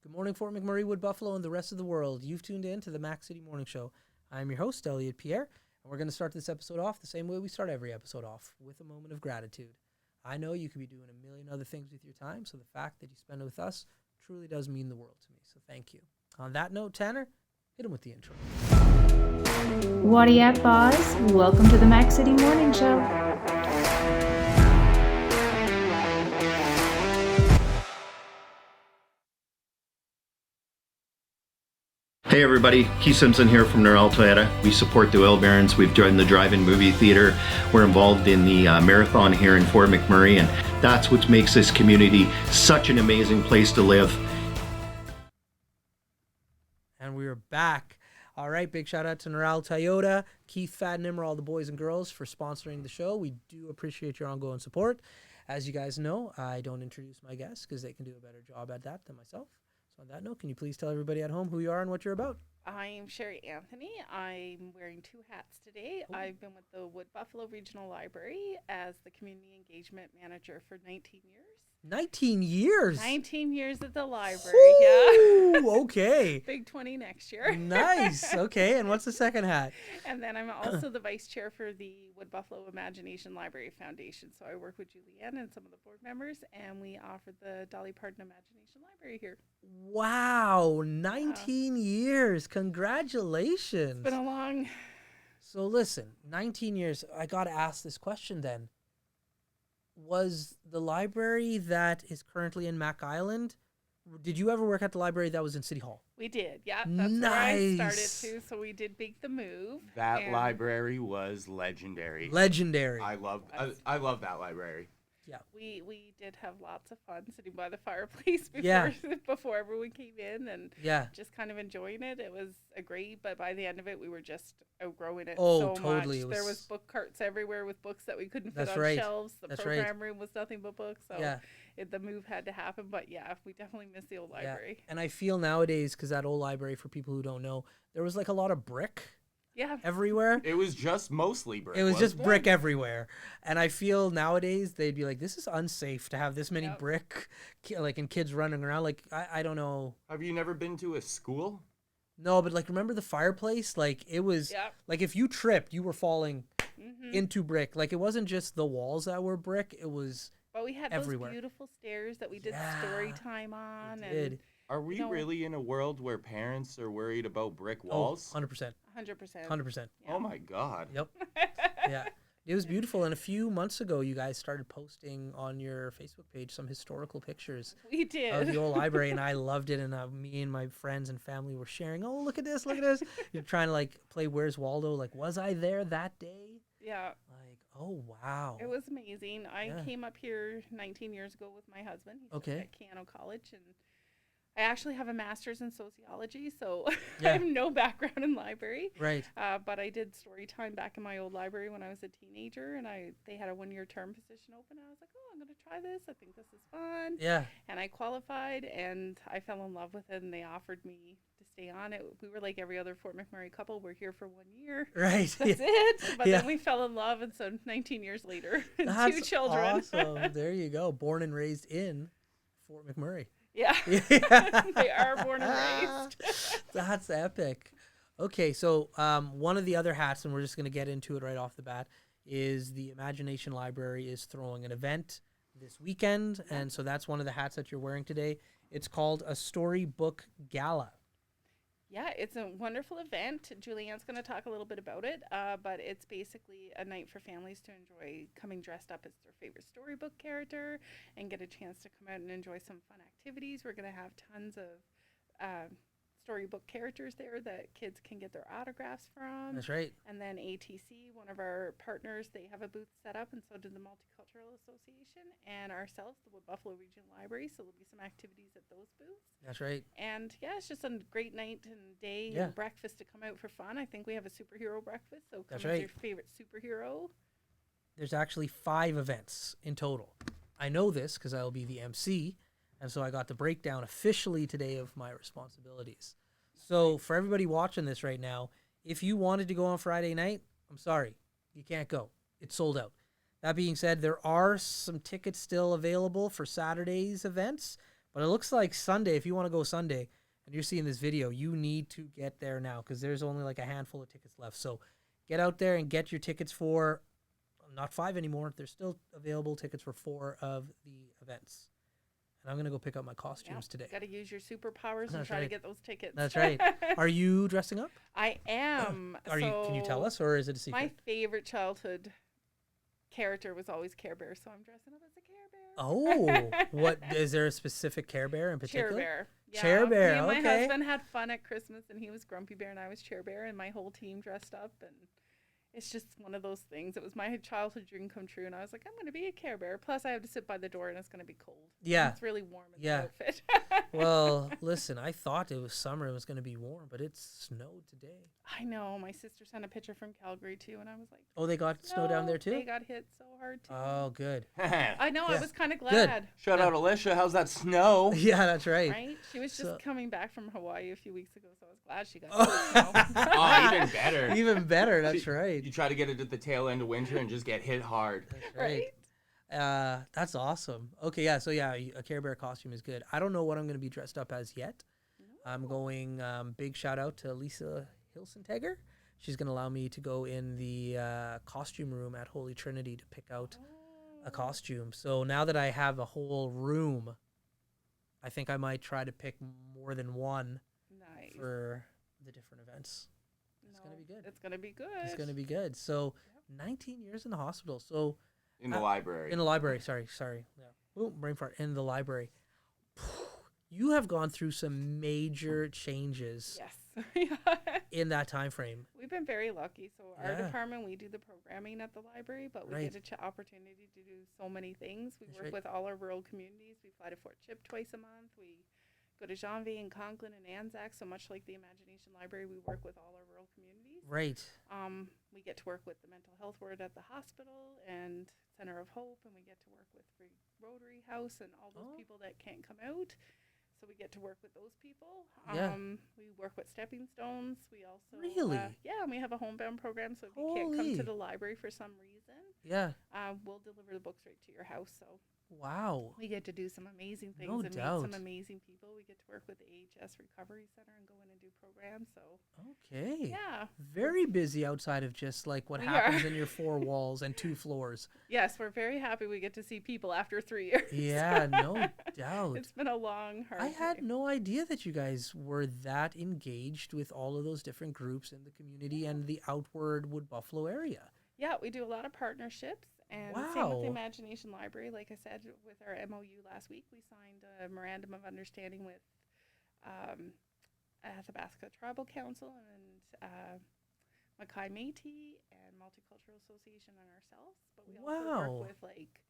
Good morning, Fort McMurray, Wood Buffalo, and the rest of the world. You've tuned in to the Mac City Morning Show. I'm your host, Elliot Pierre, and we're going to start this episode off the same way we start every episode off, with a moment of gratitude. I know you could be doing a million other things with your time, so the fact that you spend it with us truly does mean the world to me, so thank you. On that note, Tanner, hit him with the intro. Whatty up, boss? Welcome to the Mac City Morning Show. Hey everybody, Keith Simpson here from Norel Toyota. We support the Oil Barons. We've joined the drive-in movie theater. We're involved in the marathon here in Fort McMurray, and that's what makes this community such an amazing place to live. And we're back. All right, big shout out to Norel Toyota, Keith Fadnimmer, all the boys and girls for sponsoring the show. We do appreciate your ongoing support. As you guys know, I don't introduce my guests because they can do a better job at that than myself. So on that note, can you please tell everybody at home who you are and what you're about? I'm Sheri Anthony. I'm wearing two hats today. Oh. I've been with the Wood Buffalo Regional Library as the Community Engagement Manager for 19 years. 19 years? 19 years at the library, yeah. Okay. Big 20 next year. Nice. Okay, and what's the second hat? And then I'm also the Vice Chair for the Wood Buffalo Imagination Library Foundation. So I work with Julianne and some of the board members, and we offer the Dolly Parton Imagination Library here. Wow, 19 years. Congratulations. It's been a long... So listen, 19 years. I got to ask this question then. Was the library that is currently in Mac Island, did you ever work at the library that was in City Hall? We did, yeah. That's Nice. where I started too. So we did make the move. That library was legendary. Legendary. I love that library. Yeah. We did have lots of fun sitting by the fireplace before Yeah. before everyone came in and Yeah. just kind of enjoying it. It was great, but by the end of it, we were just outgrowing it Oh, so totally. much. There was book carts everywhere with books that we couldn't fit That's on right. shelves. The That's right. program room was nothing but books, so Yeah. the move had to happen. But yeah, we definitely miss the old library. And I feel nowadays, because that old library, for people who don't know, there was like a lot of brick Yeah. everywhere. It was just mostly brick. It was just wasn't it? brick everywhere. And I feel nowadays they'd be like, this is unsafe to have this many Yep. brick, like, and kids running around. Like, I don't know. Have you never been to a school? No, but like, remember the fireplace? Like, it was, Yep. like, if you tripped, you were falling Mm-hmm. into brick. Like, it wasn't just the walls that were brick. It was, But we had everywhere. those beautiful stairs that we did Yeah, story time on. we And did. Are we No. really in a world where parents are worried about brick Oh, walls? 100%. 100%. 100%. Oh my God. Yep. Yeah. It was beautiful. And a few months ago, you guys started posting on your Facebook page some historical pictures We did. of the old library, and I loved it. And me and my friends and family were sharing, oh, look at this, look at this. You're trying to, like, play Where's Waldo? Like, was I there that day? Yeah. Like, oh, wow. It was amazing. I Yeah. came up here 19 years ago with my husband. He Okay. at Keano College, and I actually have a master's in sociology, so Yeah. I have no background in library. Right. But I did story time back in my old library when I was a teenager, and they had a 1-year term position open. I was like, oh, I'm going to try this. I think this is fun. Yeah. And I qualified, and I fell in love with it, and they offered me to stay on it. We were like every other Fort McMurray couple. We're here for 1 year. Right. That's it. But Yeah. then we fell in love, and so 19 years later, and That's 2 children. awesome. There you go. Born and raised in Fort McMurray. Yeah. Yeah. They are born and raised. That's epic. Okay, so one of the other hats, and we're just going to get into it right off the bat, is the Imagination Library is throwing an event this weekend, and so that's one of the hats that you're wearing today. It's called a Storybook Gala. Yeah, it's a wonderful event. Julianne's going to talk a little bit about it, but it's basically a night for families to enjoy coming dressed up as their favorite storybook character and get a chance to come out and enjoy some fun activities. We're going to have tons of storybook characters there that kids can get their autographs from. That's right. And then ATC, one of our partners, they have a booth set up, and so did the Multicultural Association and ourselves, the Wood Buffalo Regional Library. So there'll be some activities at those booths. That's right. And yeah, it's just a great night and day Yeah. and breakfast to come out for fun. I think we have a superhero breakfast, so come That's as right. your favorite superhero. There's actually 5 events in total. I know this because I'll be the MC, and so I got the breakdown officially today of my responsibilities. So for everybody watching this right now, if you wanted to go on Friday night, I'm sorry, you can't go. It's sold out. That being said, there are some tickets still available for Saturday's events, But it looks like Sunday, if you want to go Sunday and you're seeing this video, you need to get there now because there's only like a handful of tickets left. So get out there and get your tickets for not 5 anymore. There's still available tickets for 4 of the events. And I'm going to go pick up my costumes today. Got to use your superpowers and That's try to right. get those tickets. That's right. Are you dressing up? I am. Can you tell us, or is it a secret? My favorite childhood character was always Care Bear, so I'm dressing up as a Care Bear. Oh, what is there a specific Care Bear in particular? Chair Bear. Yeah. Chair Bear. Me and my okay. husband had fun at Christmas, and he was Grumpy Bear, and I was Chair Bear, and my whole team dressed up, and it's just one of those things. It was my childhood dream come true, and I was like, I'm going to be a Care Bear. Plus, I have to sit by the door, and it's going to be cold. Yeah. It's really warm in Yeah. the outfit. Well, listen, I thought it was summer. It was going to be warm, but it snowed today. I know. My sister sent a picture from Calgary, too, and I was like, Oh, they got snow down there, too? They got hit so hard, too. Oh, good. I know. Yeah. I was kind of glad. Shout out Alicia. How's that snow? Yeah, that's right. Right? She was just So- coming back from Hawaii a few weeks ago, so I was glad she got Oh. hit. So. Oh, even better. Even better. That's right. You try to get it at the tail end of winter and just get hit hard. That's right. That's awesome. Okay, yeah. So yeah, a Care Bear costume is good. I don't know what I'm going to be dressed up as yet. I'm going. Big shout out to Lisa Hilsentegger. She's going to allow me to go in the costume room at Holy Trinity to pick out a costume. So now that I have a whole room, I think I might try to pick more than one Nice. for the different events. It's going to be good. It's gonna be good. It's going to be good. So 19 years in the hospital. So In the library. in the library. Sorry. Yeah. Ooh, brain fart. In the library. You have gone through some major changes Yes. in that time frame. We've been very lucky. So our Yeah. department, we do the programming at the library, but we Right. get an opportunity to do so many things. We That's work right. with all our rural communities. We fly to Fort Chip twice a month. We go to Janvier and Conklin and Anzac. So much like the Imagination Library, we work with all our rural communities. Right. We get to work with the mental health ward at the hospital and Center of Hope, and we get to work with Free Rotary House and all those Oh. people that can't come out. So we get to work with those people. Yeah. We work with Stepping Stones. We also Really? yeah, and we have a homebound program. So if you can't come Holy. to the library for some reason, Yeah. we'll deliver the books right to your house. So Wow. we get to do some amazing things No and meet doubt. some amazing people. We get to work with the AHS Recovery Center and go in and do programs. So Okay. yeah. Very busy outside of just like what We happens are. in your 4 walls and 2 floors. Yes, we're very happy we get to see people after 3 years. Yeah, no doubt. It's been a long, hard I had time. no idea that you guys were that engaged with all of those different groups in the community and the outward Wood Buffalo area. Yeah, we do a lot of partnerships. And same with Wow. the Imagination Library. Like I said, with our MOU last week, we signed a memorandum of understanding with Athabasca Tribal Council and Mackay Métis and Multicultural Association and ourselves. But we also Wow. work with like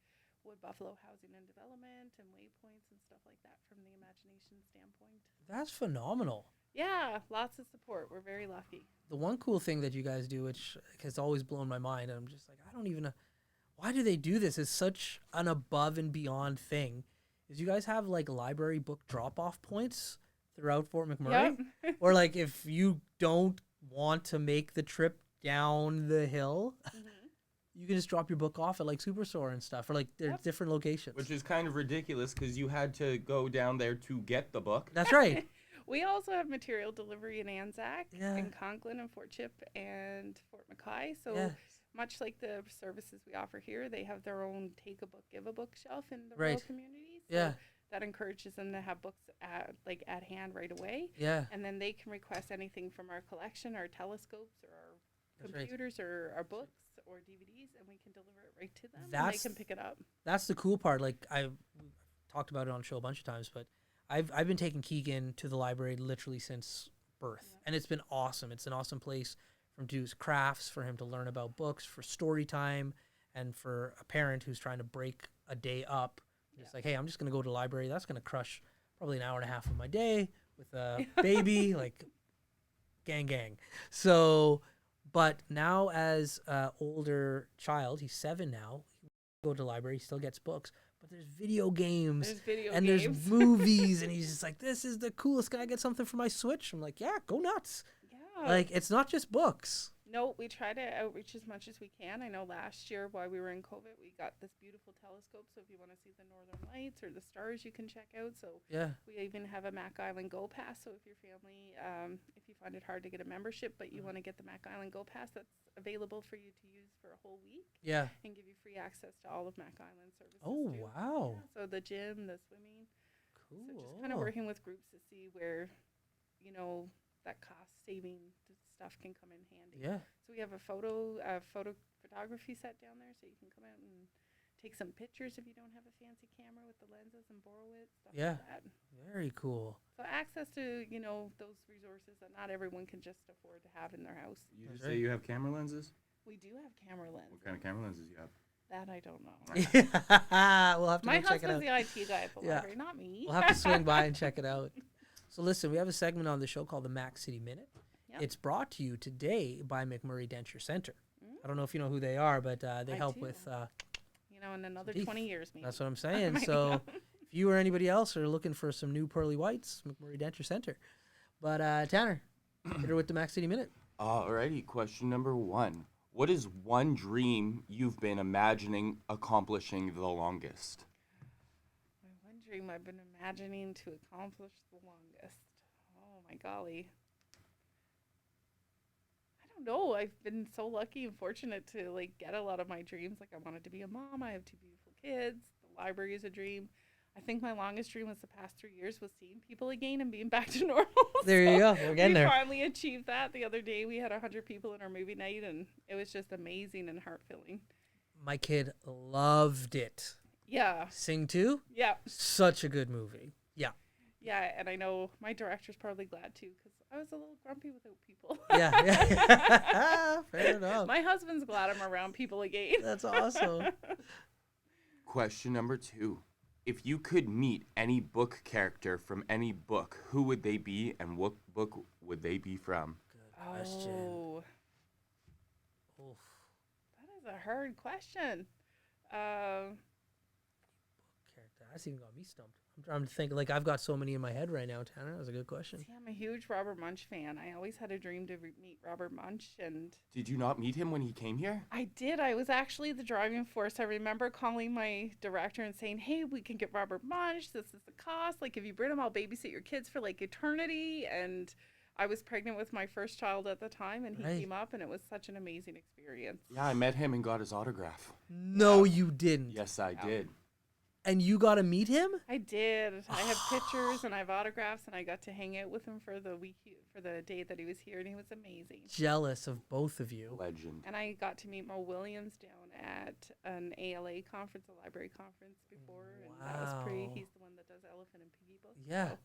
Wood Buffalo Housing and Development and waypoints and stuff like that from the imagination standpoint. That's phenomenal. Yeah, lots of support. We're very lucky. The one cool thing that you guys do, which has always blown my mind, and I'm just like, I don't even know, why do they do this? It's such an above and beyond thing. Is you guys have like library book drop-off points throughout Fort McMurray? Yep. Or like if you don't want to make the trip down the hill, you can just drop your book off at like Superstore and stuff, or like there's Yep. different locations. Which is kind of ridiculous because you had to go down there to get the book. That's right. We also have material delivery in Anzac, Yeah. in Conklin, and Fort Chip, and Fort Mackay. So Yeah. much like the services we offer here, they have their own take a book, give a book shelf in the Right. rural communities. So Yeah. that encourages them to have books at hand right away. Yeah. And then they can request anything from our collection, our telescopes, or our That's right. computers, or our books, or DVDs, and we can deliver it right to them, and they That's- can pick it up. That's the cool part. Like we've talked about it on the show a bunch of times, but I've been taking Keegan to the library literally since birth, and it's been awesome. It's an awesome place for him to do his crafts, for him to learn about books, for story time, and for a parent who's trying to break a day up. It's like, hey, I'm just gonna go to the library. That's gonna crush probably an hour and a half of my day with a baby, like gang. So, but now as an older child, he's 7 now. He go to the library, he still gets books, but there's video games. There's video And games. there's movies, and he's just like, this is the coolest. Can I get something for my Switch? I'm like, yeah, go nuts. Yeah. Like, it's not just books. No, we try to outreach as much as we can. I know last year while we were in COVID, we got this beautiful telescope. So if you want to see the northern lights or the stars, you can check out. So Yeah. we even have a Mac Island Go Pass. So if your family, if you find it hard to get a membership, but you want to get the Mac Island Go Pass, that's available for you to use for a whole week Yeah. and give you free access to all of Mac Island services. Oh, too. wow. Yeah, so the gym, the swimming. Cool. So just kind of working with groups to see where, that cost saving stuff can come in handy. Yeah. So we have a photography set down there, so you can come out and take some pictures if you don't have a fancy camera with the lenses and borrow it, stuff Yeah. like that. Very cool. So access to, those resources that not everyone can just afford to have in their house. You That's just right. say you have camera lenses? We do have camera lenses. What kind of camera lenses you have? That I don't know. We'll have to My go check it out. husband's the IT guy at the Yeah. library, not me. We'll have to swing by and check it out. So listen, we have a segment on the show called the Mac City Minute. Yep. It's brought to you today by McMurray Denture Center. I don't know if you know who they are, but they I help do. with. In another teeth. 20 years, maybe. That's what I'm saying. might So go. if you or anybody else are looking for some new pearly whites, McMurray Denture Center. But Tanner, hit her with the Mac City Minute. Alrighty, question number 1. What is one dream you've been imagining accomplishing the longest? My one dream I've been imagining to accomplish the longest. Oh my golly. I don't know. I've been so lucky and fortunate to get a lot of my dreams. I wanted to be a mom. I have 2 beautiful kids. The library is a dream. I think my longest dream was the past 3 years was seeing people again and being back to normal. There you go. We're getting we there. finally achieved that. The other day we had 100 people in our movie night, and it was just amazing and heart-filling. My kid loved it. Yeah. Sing 2? Yeah. Such a good movie. Yeah. Yeah, and I know my director's probably glad too, because I was a little grumpy without people. Yeah. Fair enough. My husband's glad I'm around people again. That's awesome. Question number 2. If you could meet any book character from any book, who would they be and what book would they be from? Good question. Oh, Oof. that is a hard question. Character. That's even got me stumped. I'm thinking, I've got so many in my head right now, Tanner. That was a good question. See, I'm a huge Robert Munsch fan. I always had a dream to meet Robert Munsch, and Did you not meet him when he came here? I did. I was actually the driving force. I remember calling my director and saying, hey, we can get Robert Munsch. This is the cost. If you bring him, I'll babysit your kids for eternity. And I was pregnant with my first child at the time, and he Right. came up, and it was such an amazing experience. Yeah, I met him and got his autograph. No, you didn't. Yes, I did. And you got to meet him? I did. I have pictures and I have autographs, and I got to hang out with him for the day that he was here, and he was amazing. Jealous of both of you. Legend. And I got to meet Mo Williams down at an ALA conference, a library conference before, and that was pretty. Wow. He's the one that does Elephant and Piggy books. Yeah. So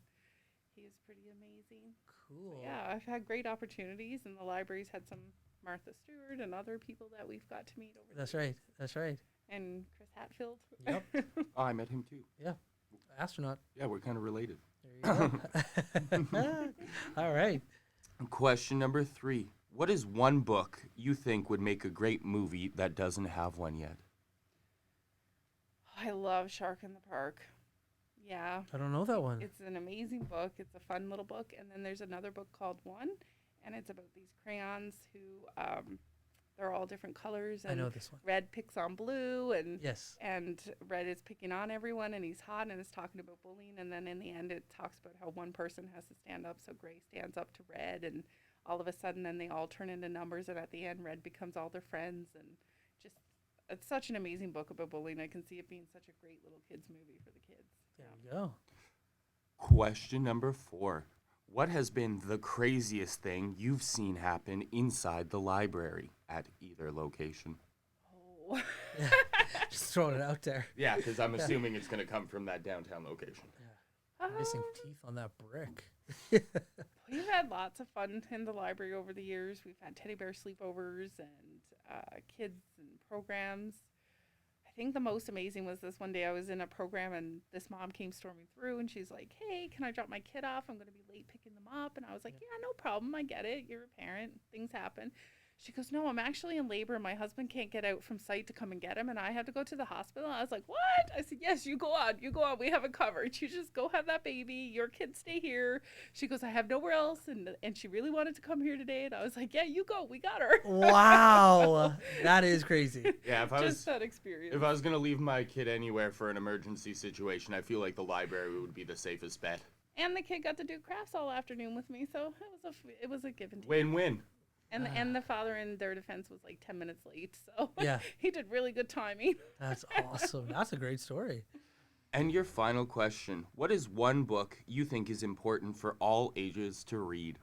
he was pretty amazing. Cool. Yeah, I've had great opportunities, and the library's had some Martha Stewart and other people that we've got to meet over That's the right. years. That's right. And Chris Hatfield. Yep. Oh, I met him too. Astronaut. Yeah, we're kind of related. There you go. All right. Question number 3. What is one book you think would make a great movie that doesn't have one yet? I love Shark in the Park. Yeah. I don't know that one. It's an amazing book. It's a fun little book. And then there's another book called One, and it's about these crayons who they're all different colors. I And know this one. red picks on blue, and Yes. red is picking on everyone, and he's hot, and it's talking about bullying. And then in the end, it talks about how one person has to stand up. So gray stands up to red, and all of a sudden, then they all turn into numbers. And at the end, red becomes all their friends. And just, it's such an amazing book about bullying. I can see it being such a great little kids movie for the kids. There you go. Question number 4. What has been the craziest thing you've seen happen inside the library at either location? Oh. Yeah. Just throwing it out there. Yeah, because I'm assuming it's going to come from that downtown location. Missing teeth on that brick. We've had lots of fun in the library over the years. We've had teddy bear sleepovers and kids and programs. I think the most amazing was this one day I was in a program, and this mom came storming through, and she's like, hey, can I drop my kid off? I'm going to be late picking them up. And I was like, yeah, no problem. I get it. You're a parent. Things happen. She goes, no, I'm actually in labor. My husband can't get out from site to come and get him, and I have to go to the hospital. I was like, what? I said, yes, you go on. You go on. We have it covered. You just go have that baby. Your kids stay here. She goes, I have nowhere else, and she really wanted to come here today. And I was like, yeah, you go. We got her. Wow. That is crazy. Yeah, Just that experience. if I was gonna leave my kid anywhere for an emergency situation, I feel like the library would be the safest bet. And the kid got to do crafts all afternoon with me, so it was a give and take. Win-win. And the father, in their defense, was like 10 minutes late, so Yeah. he did really good timing. That's awesome. That's a great story. And your final question: what is one book you think is important for all ages to read?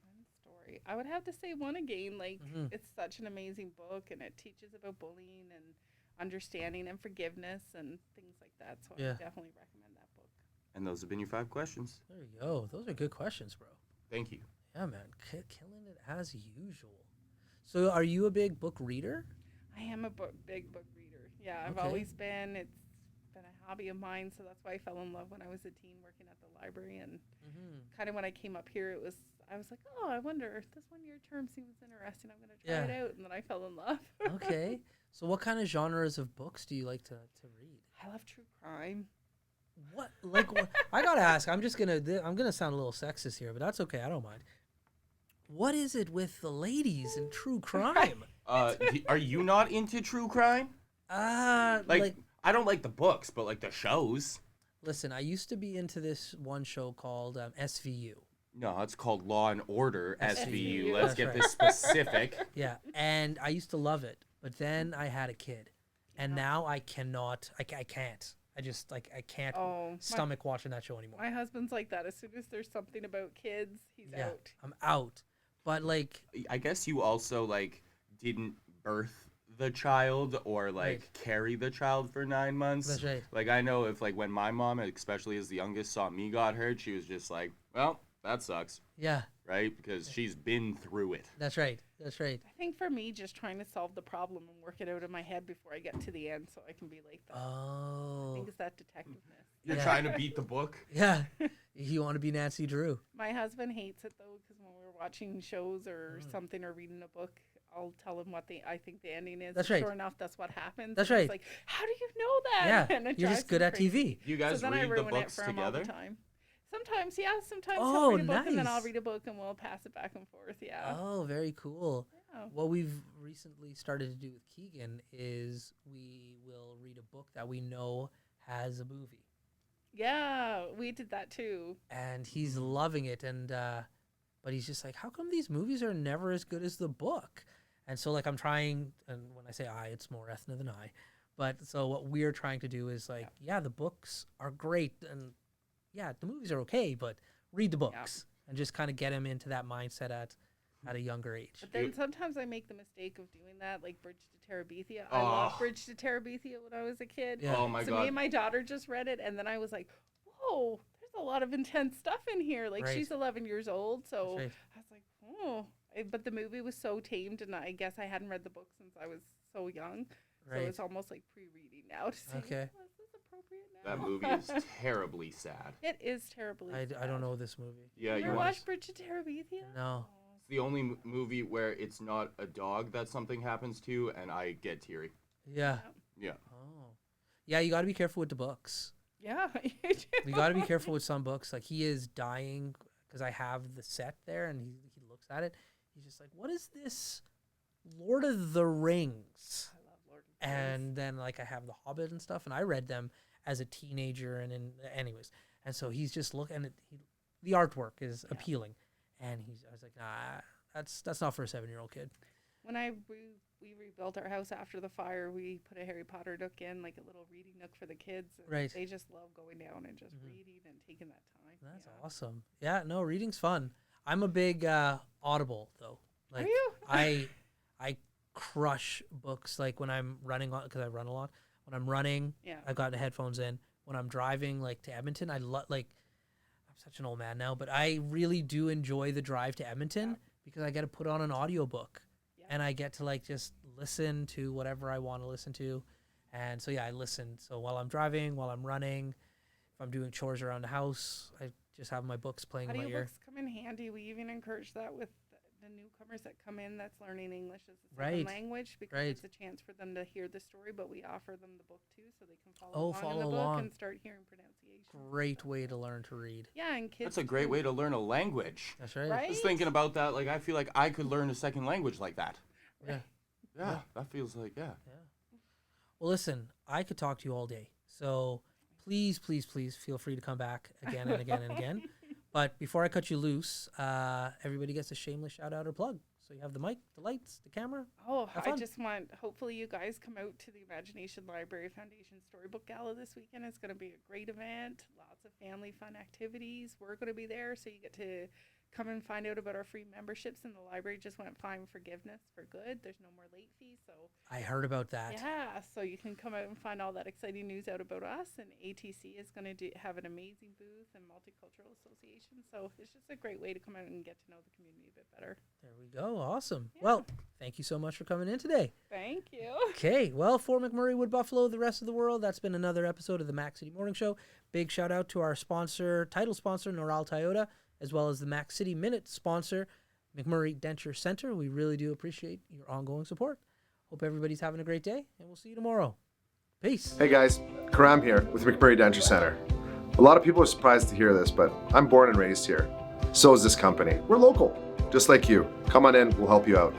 One story. I would have to say One Again. Like, Mhm. it's such an amazing book, and it teaches about bullying and understanding and forgiveness and things like that. So Yeah. I definitely recommend that book. And those have been your 5 questions. There you go. Those are good questions, bro. Thank you. Yeah, man. Killing it as usual. So are you a big book reader? I am a big book reader. Yeah, I've Okay. always been. It's been a hobby of mine, so that's why I fell in love when I was a teen working at the library. And kind of when I came up here, I was like, oh, I wonder if this 1-year term seems interesting. I'm going to try it Yeah. out. And then I fell in love. Okay. So what kind of genres of books do you like to read? I love true crime. What I gotta ask. I'm gonna sound a little sexist here, but that's okay. I don't mind. What is it with the ladies in true crime? Are you not into true crime? Like, I don't like the books, but like the shows. listen, I used to be into this one show called SVU. No, it's called Law and Order SVU. SVU. Let's That's get right. this specific. Yeah, and I used to love it, but then I had a kid, and now I cannot. I can't. I can't stomach watching that show anymore. My husband's like that. As soon as there's something about kids, he's Yeah, out. I'm out. But like, I guess you also like didn't birth the child or like Right. carry the child for 9 months. That's right. Like I know if like when my mom, especially as the youngest, saw me got hurt, she was just like, well, that sucks, yeah, right? Because she's been through it. that's right. That's right. I think for me, just trying to solve the problem and work it out in my head before I get to the end, so I can be like that. I Oh, think it's that detectiveness. You're Yeah. trying to beat the book. yeah. You want to be Nancy Drew? My husband hates it though, because when we're watching shows or something or reading a book, I'll tell him what I think the ending is. That's and right. Sure enough, that's what happens. That's and he's right. like, how do you know that? Yeah, And it you're drives just good him at crazy. TV. You guys So then I read the ruin it books for him all the together? time. Sometimes, yeah. Sometimes Oh, he'll read a book and then I'll nice. read a book and we'll pass it back and forth. Yeah. Oh, very cool. Yeah. What we've recently started to do with Keegan is we will read a book that we know has a movie, Yeah, we did that too. and he's loving it. And but he's just like, how come these movies are never as good as the book? And so like I'm trying, and when I say I, it's more Ethna than I. But so what we're trying to do is like, yeah, the books are great, and yeah, the movies are okay, but read the books and just kind of get him into that mindset at a younger age. But then sometimes I make the mistake of doing that, like Bridge to Terabithia. I Oh. loved Bridge to Terabithia when I was a kid. Yeah. Oh my So god. me and my daughter just read it, and then I was like, whoa, there's a lot of intense stuff in here. Like, Right. she's 11 years old, so That's right. I was like, oh. But the movie was so tamed, and I guess I hadn't read the book since I was so young. Right. So it's almost like pre-reading now to see, Okay. oh, is this appropriate now? That movie is terribly sad. It is terribly I don't sad. know this movie. Yeah, You you ever watch. watched Bridge to Terabithia? No. It's the only movie where it's not a dog that something happens to, and I get teary. Yeah. Yeah. Oh. Yeah, you got to be careful with the books. Yeah, you do. You got to be careful with some books. Like he is dying because I have the set there, and he looks at it. He's just like, "What is this, Lord of the Rings?" I love Lord of the Rings. And then like I have the Hobbit and stuff, and I read them as a teenager, and anyways. And so he's just looking at the artwork is appealing, and I was like, nah, that's not for a 7-year-old kid. When we rebuilt our house after the fire, we put a Harry Potter nook in, like a little reading nook for the kids. And Right. They just love going down and just reading and taking that time. That's yeah. awesome. Yeah, no, reading's fun. I'm a big Audible though. Like Are you? I crush books like when I'm running on because I run a lot. When I'm running, Yeah. I got the headphones in. When I'm driving like to Edmonton, I'm such an old man now, but I really do enjoy the drive to Edmonton because I get to put on an audiobook and I get to like just listen to whatever I want to listen to. And so yeah, I listen. So while I'm driving, while I'm running, if I'm doing chores around the house, I just have my books playing in my ear. Audiobooks come in handy. We even encourage that with the newcomers that come in that's learning English as a Right. second language, because Right. it's a chance for them to hear the story, but we offer them the book too, so they can follow Oh, along in follow the along. book and start hearing pronunciation. Great way to learn to read. Yeah, and kids. That's a great too. way to learn a language. That's right. Right? Just thinking about that, like I feel like I could learn a second language like that. Yeah. Yeah, that feels like Well, listen, I could talk to you all day. So please, please, please feel free to come back again and again and again. But before I cut you loose, everybody gets a shameless shout out or plug. So you have the mic, the lights, the camera. Oh, Have I fun. just want, hopefully you guys come out to the Imagination Library Foundation Storybook Gala this weekend. It's going to be a great event, lots of family fun activities. We're going to be there, so you get to come and find out about our free memberships. And the library just went fine forgiveness for good. There's no more late fees, so I heard about that. yeah, so you can come out and find all that exciting news out about us. And ATC is going to have an amazing booth and Multicultural Association. So it's just a great way to come out and get to know the community a bit better. There we go. Awesome. Yeah. Well, thank you so much for coming in today. Thank you. Okay. Well, for McMurray, Wood Buffalo, the rest of the world, that's been another episode of the Mac City Morning Show. Big shout out to our sponsor, title sponsor, Noral Toyota, as well as the Mac City Minute sponsor, McMurray Denture Center. We really do appreciate your ongoing support. Hope everybody's having a great day, and we'll see you tomorrow. Peace. Hey guys, Karam here with McMurray Denture Center. A lot of people are surprised to hear this, but I'm born and raised here. So is this company. We're local, just like you. Come on in, we'll help you out.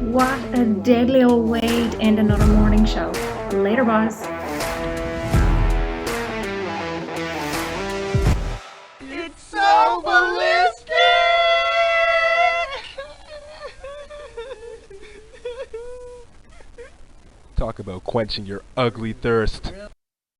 What a deadly old way to end another morning show. Later, boss. It's so ballistic! Talk about quenching your ugly thirst.